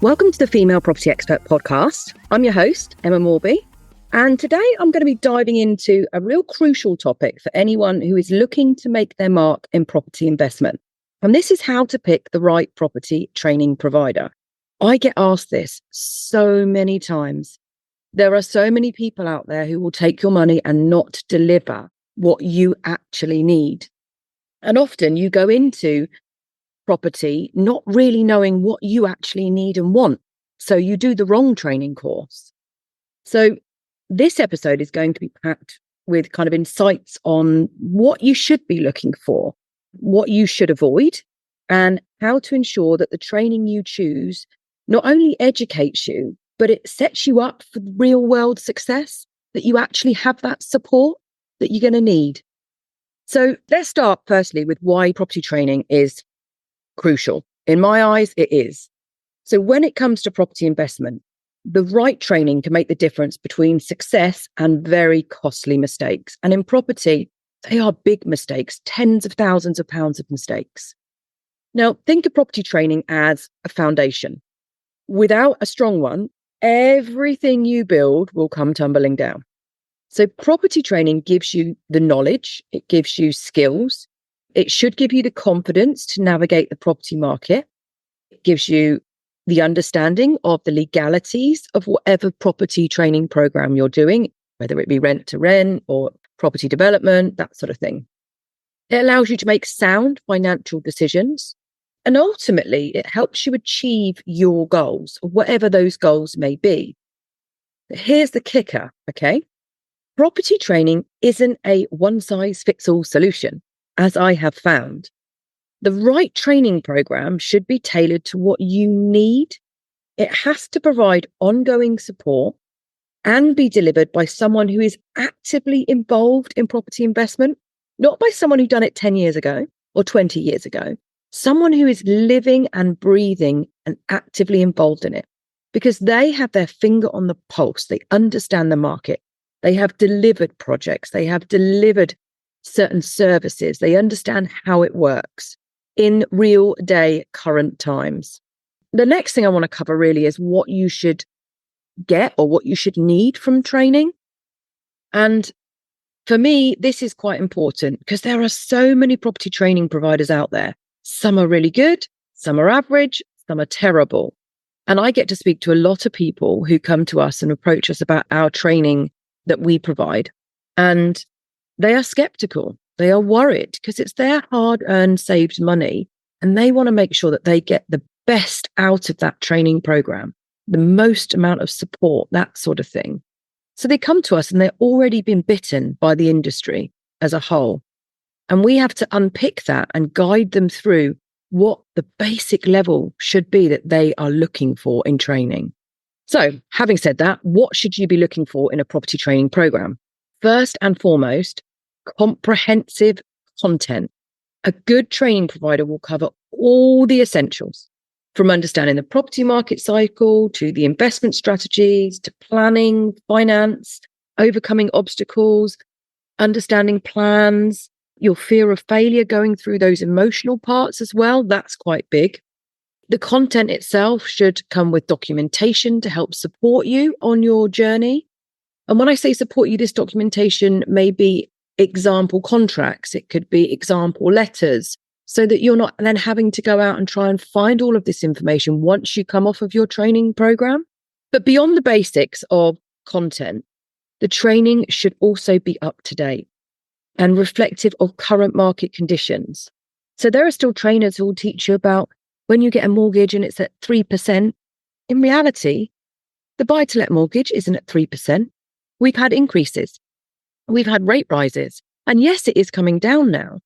Welcome to the Female Property Expert Podcast. I'm your host, Emma Morby, and today I'm going to be diving into a real crucial topic for anyone who is looking to make their mark in property investment. And this is how to pick the right property training provider. I get asked this so many times. There are so many people out there who will take your money and not deliver what you actually need. And often you go into property not really knowing what you actually need and want. So you do the wrong training course. So this episode is going to be packed with kind of insights on what you should be looking for, what you should avoid, and how to ensure that the training you choose not only educates you, but it sets you up for real world success, that you actually have that support that you're going to need. So let's start firstly with why property training is crucial. In my eyes, it is. So when it comes to property investment, the right training can make the difference between success and very costly mistakes. And in property, they are big mistakes, tens of thousands of pounds of mistakes. Now, think of property training as a foundation. Without a strong one, everything you build will come tumbling down. So property training gives you the knowledge, it gives you skills, it should give you the confidence to navigate the property market. It gives you the understanding of the legalities of whatever property training program you're doing, whether it be rent to rent or property development, that sort of thing. It allows you to make sound financial decisions. And ultimately, it helps you achieve your goals, whatever those goals may be. But here's the kicker, okay? Property training isn't a one-size-fits-all solution, as I have found. The right training program should be tailored to what you need. It has to provide ongoing support and be delivered by someone who is actively involved in property investment, not by someone who done it 10 years ago or 20 years ago, someone who is living and breathing and actively involved in it, because they have their finger on the pulse. They understand the market. They have delivered projects. They have delivered certain services. They understand how it works in real day current times. The next thing I want to cover really is what you should get or what you should need from training. And for me, this is quite important because there are so many property training providers out there. Some are really good, some are average, some are terrible. And I get to speak to a lot of people who come to us and approach us about our training that we provide. And they are skeptical. They are worried because it's their hard-earned, saved money, and they want to make sure that they get the best out of that training program, the most amount of support, that sort of thing. So they come to us and they've already been bitten by the industry as a whole. And we have to unpick that and guide them through what the basic level should be that they are looking for in training. So having said that, what should you be looking for in a property training program? First and foremost, comprehensive content. A good training provider will cover all the essentials, from understanding the property market cycle to the investment strategies, to planning, finance, overcoming obstacles, understanding plans, your fear of failure, going through those emotional parts as well. That's quite big. The content itself should come with documentation to help support you on your journey. And when I say support you, this documentation may be example contracts. It could be example letters, so that you're not then having to go out and try and find all of this information once you come off of your training program. But beyond the basics of content, the training should also be up to date and reflective of current market conditions. So there are still trainers who will teach you about when you get a mortgage and it's at 3%. In reality, the buy-to-let mortgage isn't at 3%. We've had increases. We've had rate rises. And yes, it is coming down now,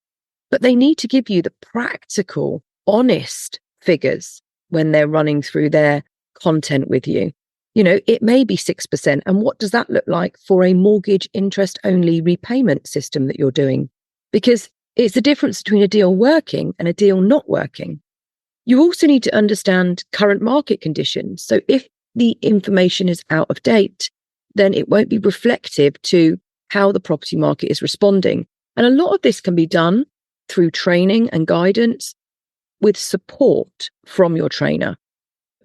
but they need to give you the practical, honest figures when they're running through their content with you. You know, it may be 6%. And what does that look like for a mortgage interest only repayment system that you're doing? Because it's the difference between a deal working and a deal not working. You also need to understand current market conditions. So if the information is out of date, then it won't be reflective to how the property market is responding. And a lot of this can be done through training and guidance with support from your trainer.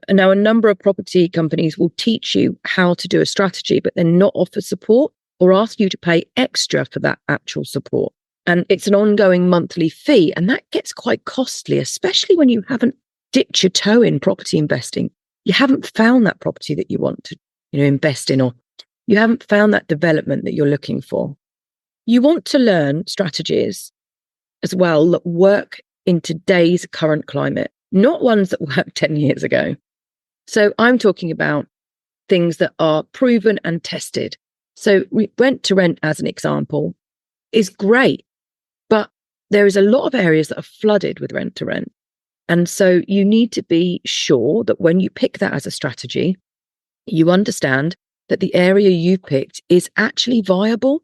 Now, a number of property companies will teach you how to do a strategy, but then not offer support or ask you to pay extra for that actual support. And it's an ongoing monthly fee. And that gets quite costly, especially when you haven't dipped your toe in property investing. You haven't found that property that you want to, invest in, or you haven't found that development that you're looking for. You want to learn strategies as well that work in today's current climate, not ones that worked 10 years ago. So I'm talking about things that are proven and tested. So rent to rent, as an example, is great, but there is a lot of areas that are flooded with rent to rent. And so you need to be sure that when you pick that as a strategy, you understand that the area you picked is actually viable.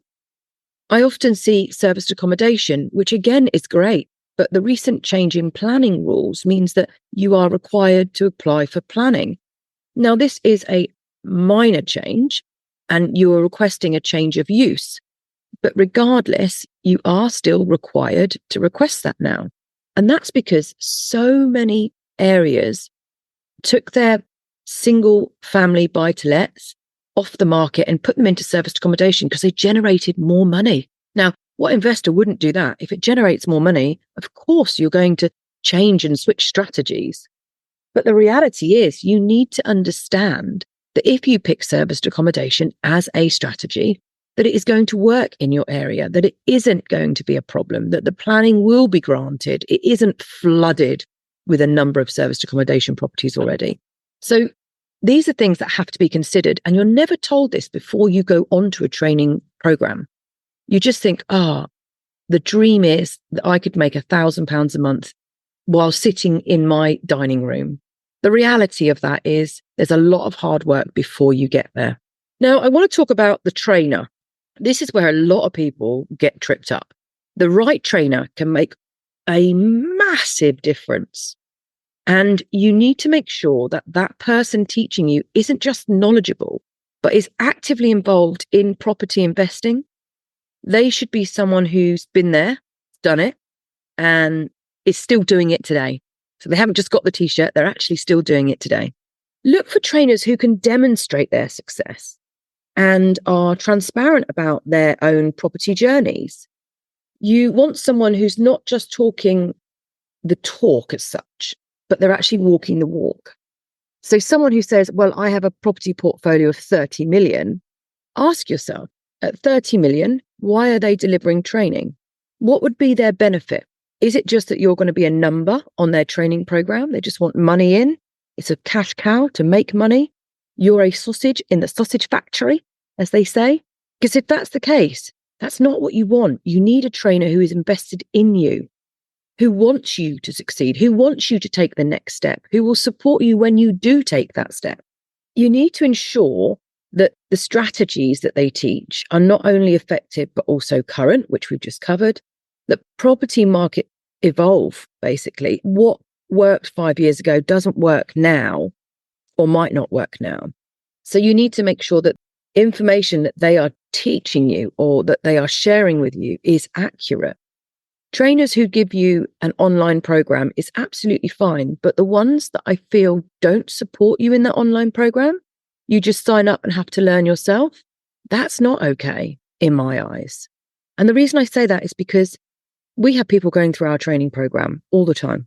I often see serviced accommodation, which again is great, but the recent change in planning rules means that you are required to apply for planning. Now, this is a minor change and you are requesting a change of use, but regardless, you are still required to request that now. And that's because so many areas took their single family buy-to-lets off the market and put them into serviced accommodation because they generated more money. Now, what investor wouldn't do that? If it generates more money, of course, you're going to change and switch strategies. But the reality is you need to understand that if you pick serviced accommodation as a strategy, that it is going to work in your area, that it isn't going to be a problem, that the planning will be granted. It isn't flooded with a number of serviced accommodation properties already. So these are things that have to be considered. And you're never told this before you go onto a training program. You just think, the dream is that I could make £1,000 a month while sitting in my dining room. The reality of that is there's a lot of hard work before you get there. Now, I want to talk about the trainer. This is where a lot of people get tripped up. The right trainer can make a massive difference. And you need to make sure that that person teaching you isn't just knowledgeable, but is actively involved in property investing. They should be someone who's been there, done it, and is still doing it today. So they haven't just got the t-shirt, they're actually still doing it today. Look for trainers who can demonstrate their success and are transparent about their own property journeys. You want someone who's not just talking the talk as such, but they're actually walking the walk. So someone who says, well, I have a property portfolio of 30 million, ask yourself, at 30 million, why are they delivering training? What would be their benefit? Is it just that you're going to be a number on their training program? They just want money in. It's a cash cow to make money. You're a sausage in the sausage factory, as they say. Because if that's the case, that's not what you want. You need a trainer who is invested in you, who wants you to succeed, who wants you to take the next step, who will support you when you do take that step. You need to ensure that the strategies that they teach are not only effective, but also current, which we've just covered. The property market evolve, basically. What worked 5 years ago doesn't work now or might not work now. So you need to make sure that information that they are teaching you or that they are sharing with you is accurate. Trainers who give you an online program is absolutely fine, but the ones that I feel don't support you in that online program, you just sign up and have to learn yourself. That's not okay in my eyes. And the reason I say that is because we have people going through our training program all the time.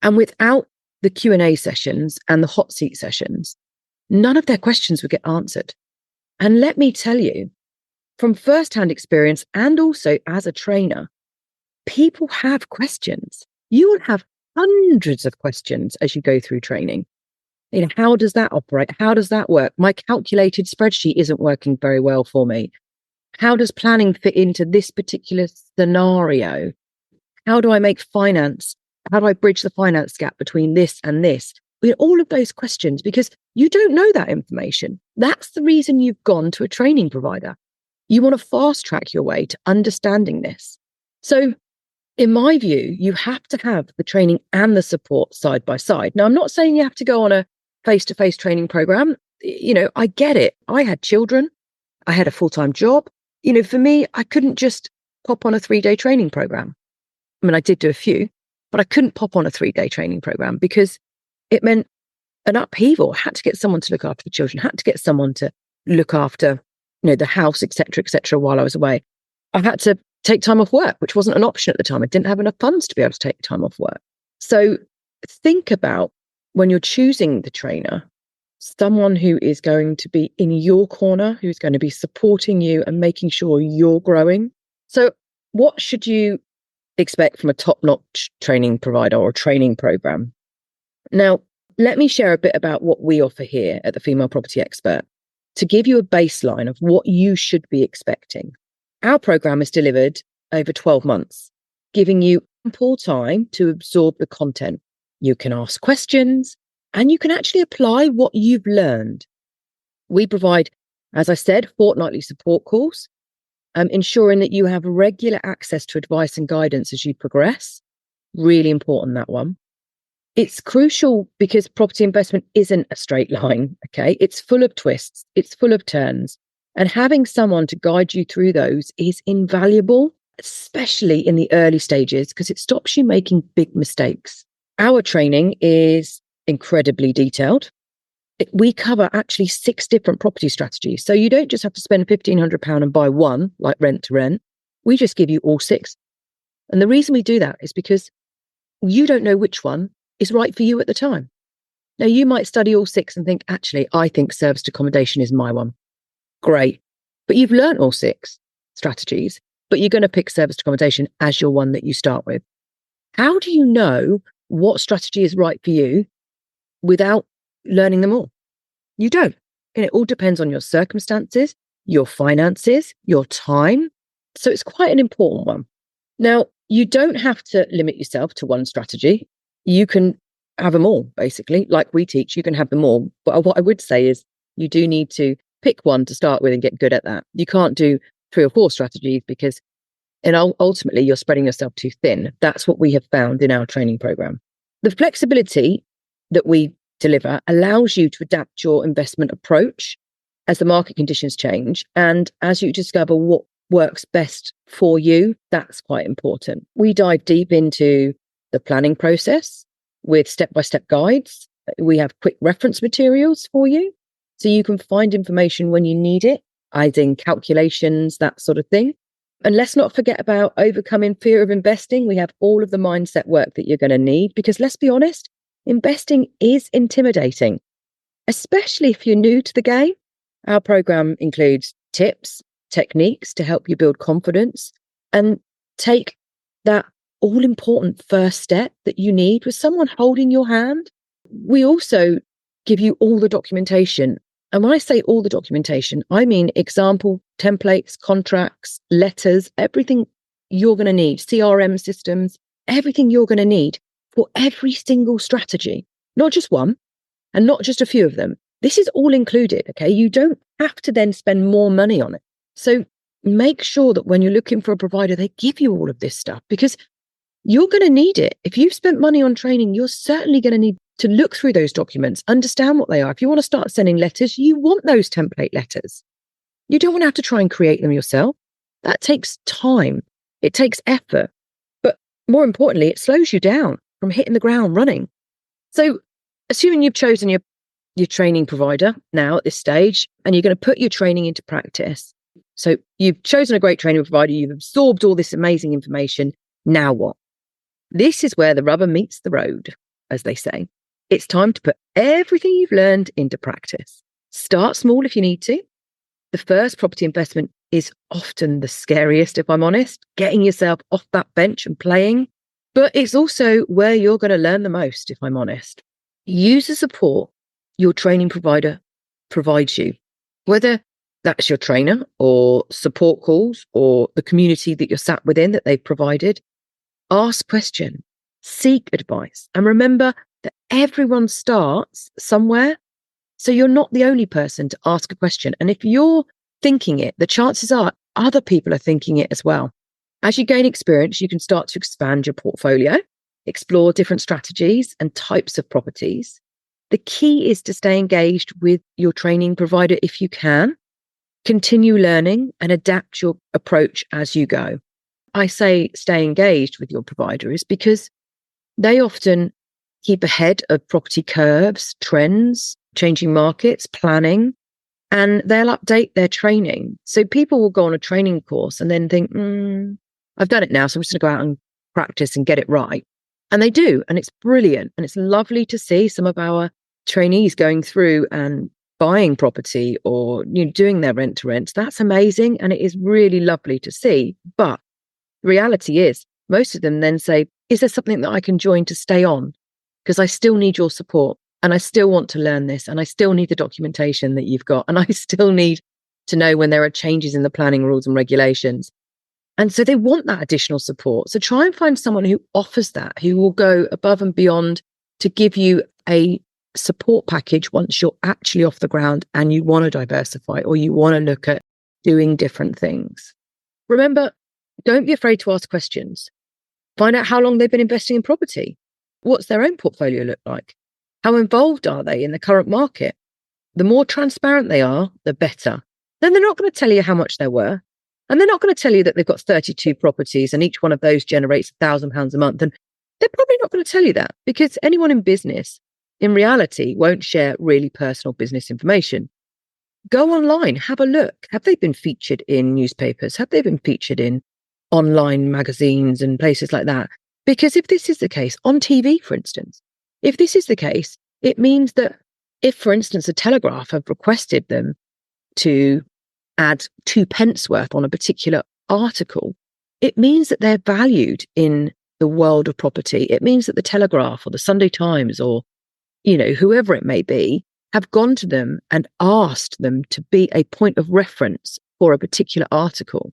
And without the Q&A sessions and the hot seat sessions, none of their questions would get answered. And let me tell you, from firsthand experience and also as a trainer, people have questions. You will have hundreds of questions as you go through training. How does that operate? How does that work? My calculated spreadsheet isn't working very well for me. How does planning fit into this particular scenario? How do I make finance? How do I bridge the finance gap between this and this? All of those questions, because you don't know that information. That's the reason you've gone to a training provider. You want to fast track your way to understanding this. So in my view, you have to have the training and the support side by side. Now, I'm not saying you have to go on a face-to-face training program. I get it. I had children. I had a full-time job. For me, I couldn't just pop on a 3-day training program. I mean, I did do a few, but I couldn't pop on a 3-day training program because it meant an upheaval. I had to get someone to look after the children, had to get someone to look after, the house, etc., etc. while I was away. I had to take time off work, which wasn't an option at the time. I didn't have enough funds to be able to take time off work. So think about, when you're choosing the trainer, someone who is going to be in your corner, who's going to be supporting you and making sure you're growing. So what should you expect from a top-notch training provider or training program? Now, let me share a bit about what we offer here at the Female Property Expert to give you a baseline of what you should be expecting. Our program is delivered over 12 months, giving you ample time to absorb the content. You can ask questions and you can actually apply what you've learned. We provide, as I said, fortnightly support calls, ensuring that you have regular access to advice and guidance as you progress. Really important, that one. It's crucial because property investment isn't a straight line, okay? It's full of twists, it's full of turns. And having someone to guide you through those is invaluable, especially in the early stages, because it stops you making big mistakes. Our training is incredibly detailed. We cover actually 6 different property strategies. So you don't just have to spend £1,500 and buy one, like rent to rent. We just give you all 6. And the reason we do that is because you don't know which one is right for you at the time. Now, you might study all 6 and think, actually, I think serviced accommodation is my one. Great. But you've learned all 6 strategies, but you're going to pick serviced accommodation as your one that you start with. How do you know what strategy is right for you without learning them all? You don't. And it all depends on your circumstances, your finances, your time. So it's quite an important one. Now, you don't have to limit yourself to one strategy. You can have them all, basically. Like we teach, you can have them all. But what I would say is you do need to pick one to start with and get good at that. You can't do 3 or 4 strategies because ultimately you're spreading yourself too thin. That's what we have found in our training program. The flexibility that we deliver allows you to adapt your investment approach as the market conditions change and as you discover what works best for you. That's quite important. We dive deep into the planning process with step-by-step guides. We have quick reference materials for you so you can find information when you need it, as in calculations, that sort of thing. And let's not forget about overcoming fear of investing. We have all of the mindset work that you're going to need because, let's be honest, investing is intimidating, especially if you're new to the game. Our program includes tips, techniques to help you build confidence and take that all-important first step that you need with someone holding your hand. We also give you all the documentation. And when I say all the documentation, I mean example templates, contracts, letters, everything you're going to need, CRM systems, everything you're going to need for every single strategy, not just one and not just a few of them. This is all included, okay? You don't have to then spend more money on it. So make sure that when you're looking for a provider, they give you all of this stuff because you're going to need it. If you've spent money on training, you're certainly going to need to look through those documents, understand what they are. If you want to start sending letters, you want those template letters. You don't want to have to try and create them yourself. That takes time. It takes effort. But more importantly, it slows you down from hitting the ground running. So assuming you've chosen your training provider now at this stage, and you're going to put your training into practice. So you've chosen a great training provider, you've absorbed all this amazing information. Now what? This is where the rubber meets the road, as they say. It's time to put everything you've learned into practice. Start small if you need to. The first property investment is often the scariest, if I'm honest, getting yourself off that bench and playing. But it's also where you're going to learn the most, if I'm honest. Use the support your training provider provides you, whether that's your trainer or support calls or the community that you're sat within that they've provided. Ask questions, seek advice, and remember that everyone starts somewhere. So you're not the only person to ask a question. And if you're thinking it, the chances are other people are thinking it as well. As you gain experience, you can start to expand your portfolio, explore different strategies and types of properties. The key is to stay engaged with your training provider if you can, continue learning and adapt your approach as you go. I say stay engaged with your provider is because they often keep ahead of property curves, trends, changing markets, planning, and they'll update their training. So people will go on a training course and then think, I've done it now, so I'm just going to go out and practice and get it right. And they do, and it's brilliant. And it's lovely to see some of our trainees going through and buying property or doing their rent to rent. That's amazing, and it is really lovely to see. But the reality is, most of them then say, is there something that I can join to stay on? Because I still need your support, and I still want to learn this, and I still need the documentation that you've got, and I still need to know when there are changes in the planning rules and regulations. And so they want that additional support. So try and find someone who offers that, who will go above and beyond to give you a support package once you're actually off the ground and you want to diversify or you want to look at doing different things. Remember, don't be afraid to ask questions. Find out how long they've been investing in property. What's their own portfolio look like? How involved are they in the current market? The more transparent they are, the better. Then they're not going to tell you how much they're worth. And they're not going to tell you that they've got 32 properties and each one of those generates £1,000 a month. And they're probably not going to tell you that because anyone in business, in reality, won't share really personal business information. Go online, have a look. Have they been featured in newspapers? Have they been featured in online magazines and places like that? Because if this is the case, on TV, for instance, if this is the case, it means that if, for instance, the Telegraph have requested them to add 2 pence worth on a particular article, it means that they're valued in the world of property. It means that the Telegraph or the Sunday Times or, whoever it may be, have gone to them and asked them to be a point of reference for a particular article.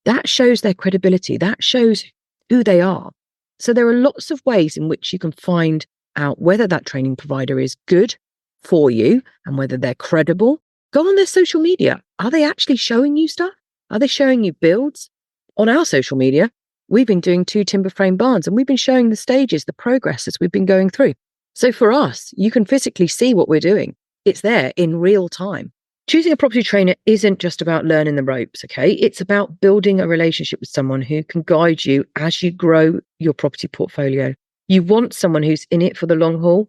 That shows their credibility. That shows who they are. So there are lots of ways in which you can find out whether that training provider is good for you and whether they're credible. Go on their social media. Are they actually showing you stuff? Are they showing you builds? On our social media, we've been doing 2 timber frame barns and we've been showing the stages, the progress as we've been going through. So for us, you can physically see what we're doing. It's there in real time. Choosing a property trainer isn't just about learning the ropes, okay? It's about building a relationship with someone who can guide you as you grow your property portfolio. You want someone who's in it for the long haul,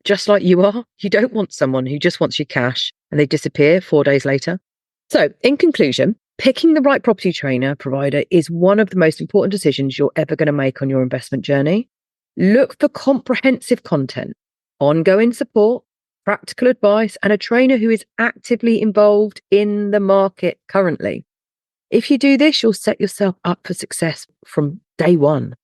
just like you are. You don't want someone who just wants your cash and they disappear 4 days later. So in conclusion, picking the right property trainer provider is one of the most important decisions you're ever going to make on your investment journey. Look for comprehensive content, ongoing support, practical advice, and a trainer who is actively involved in the market currently. If you do this, you'll set yourself up for success from day one.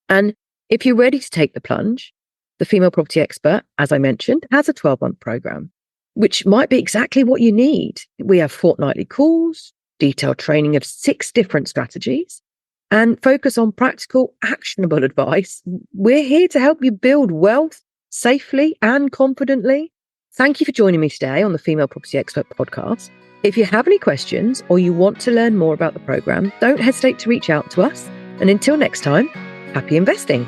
And if you're ready to take the plunge, the Female Property Expert, as I mentioned, has a 12-month program, which might be exactly what you need. We have fortnightly calls, detailed training of 6 different strategies, and focus on practical, actionable advice. We're here to help you build wealth safely and confidently. Thank you for joining me today on the Female Property Expert podcast. If you have any questions or you want to learn more about the program, don't hesitate to reach out to us. And until next time, happy investing.